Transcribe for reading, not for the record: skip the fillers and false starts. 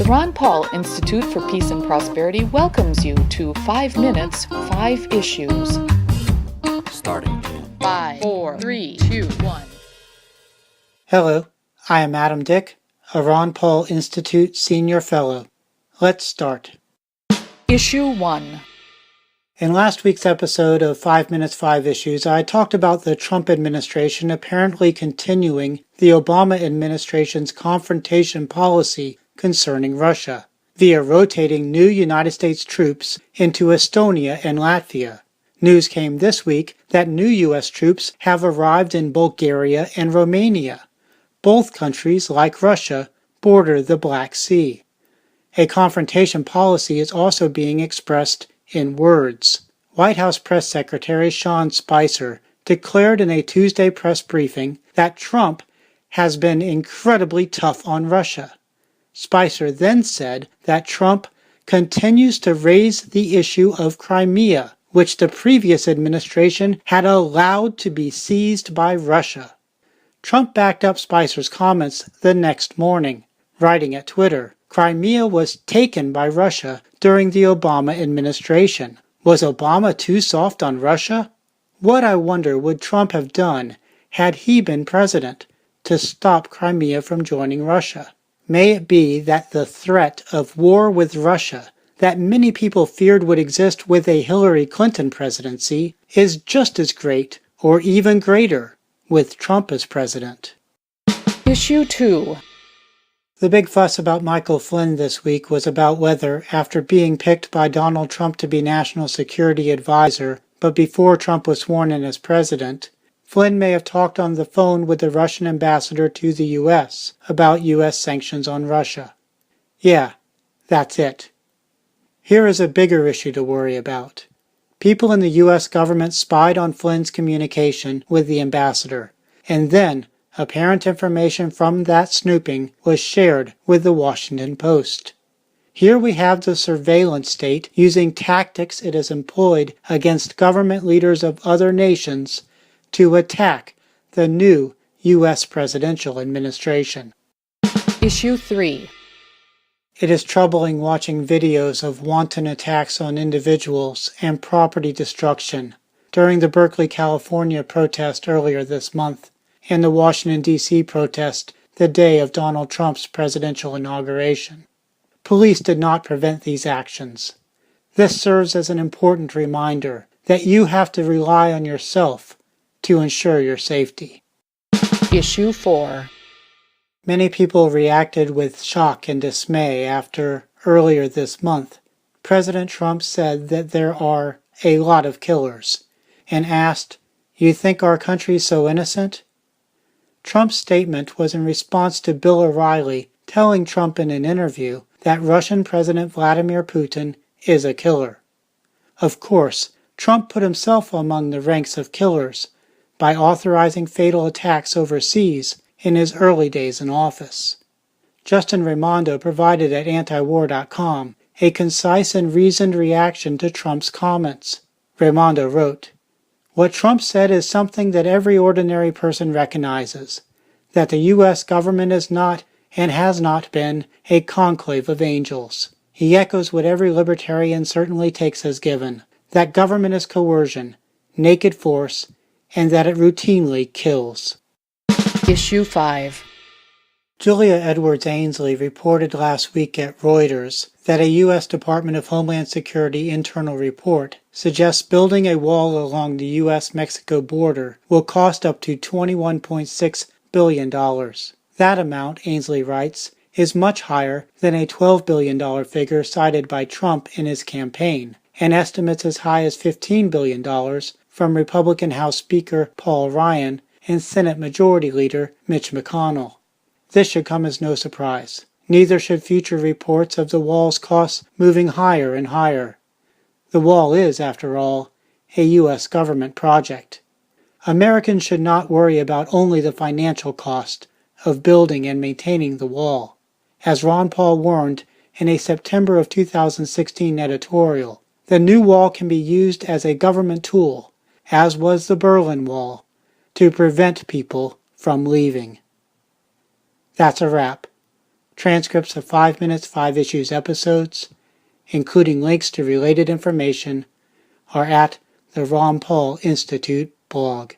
Ron Paul Institute for Peace and Prosperity welcomes you to 5 Minutes, 5 Issues. Starting in 5, 4, 3, 2, 1. Hello, I am Adam Dick, a Ron Paul Institute Senior Fellow. Let's start. Issue 1. In last week's episode of 5 Minutes, 5 Issues, I talked about the Trump administration apparently continuing the Obama administration's confrontation policy concerning Russia, via rotating new United States troops into Estonia and Latvia. News came this week that new U.S. troops have arrived in Bulgaria and Romania. Both countries, like Russia, border the Black Sea. A confrontation policy is also being expressed in words. White House Press Secretary Sean Spicer declared in a Tuesday press briefing that Trump has been incredibly tough on Russia. Spicer then said that Trump continues to raise the issue of Crimea, which the previous administration had allowed to be seized by Russia. Trump backed up Spicer's comments the next morning, writing at Twitter, "Crimea was taken by Russia during the Obama administration. Was Obama too soft on Russia? What, I wonder, would Trump have done had he been president to stop Crimea from joining Russia? May it be that the threat of war with Russia that many people feared would exist with a Hillary Clinton presidency is just as great or even greater with Trump as president." Issue 2. The big fuss about Michael Flynn this week was about whether, after being picked by Donald Trump to be National Security Advisor, but before Trump was sworn in as president, Flynn may have talked on the phone with the Russian ambassador to the U.S. about U.S. sanctions on Russia. Yeah, that's it. Here is a bigger issue to worry about. People in the U.S. government spied on Flynn's communication with the ambassador, and then apparent information from that snooping was shared with the Washington Post. Here we have the surveillance state using tactics it has employed against government leaders of other nations to attack the new U.S. presidential administration. Issue 3. It is troubling watching videos of wanton attacks on individuals and property destruction during the Berkeley, California protest earlier this month and the Washington, D.C. protest the day of Donald Trump's presidential inauguration. Police did not prevent these actions. This serves as an important reminder that you have to rely on yourself to ensure your safety. Issue 4. Many people reacted with shock and dismay after, earlier this month, President Trump said that there are a lot of killers, and asked, "You think our country's so innocent?" Trump's statement was in response to Bill O'Reilly telling Trump in an interview that Russian President Vladimir Putin is a killer. Of course, Trump put himself among the ranks of killers by authorizing fatal attacks overseas in his early days in office. Justin Raimondo provided at antiwar.com a concise and reasoned reaction to Trump's comments. Raimondo wrote, "What Trump said is something that every ordinary person recognizes, that the U.S. government is not and has not been a conclave of angels. He echoes what every libertarian certainly takes as given, that government is coercion, naked force, and that it routinely kills." Issue 5. Julia Edwards Ainsley reported last week at Reuters that a U.S. Department of Homeland Security internal report suggests building a wall along the U.S.-Mexico border will cost up to $21.6 billion. That amount, Ainsley writes, is much higher than a $12 billion figure cited by Trump in his campaign, and estimates as high as $15 billion from Republican House Speaker Paul Ryan and Senate Majority Leader Mitch McConnell. This should come as no surprise. Neither should future reports of the wall's costs moving higher and higher. The wall is, after all, a U.S. government project. Americans should not worry about only the financial cost of building and maintaining the wall. As Ron Paul warned in a September of 2016 editorial, the new wall can be used as a government tool, as was the Berlin Wall, to prevent people from leaving. That's a wrap. Transcripts of 5 Minutes 5 Issues episodes, including links to related information, are at the Ron Paul Institute blog.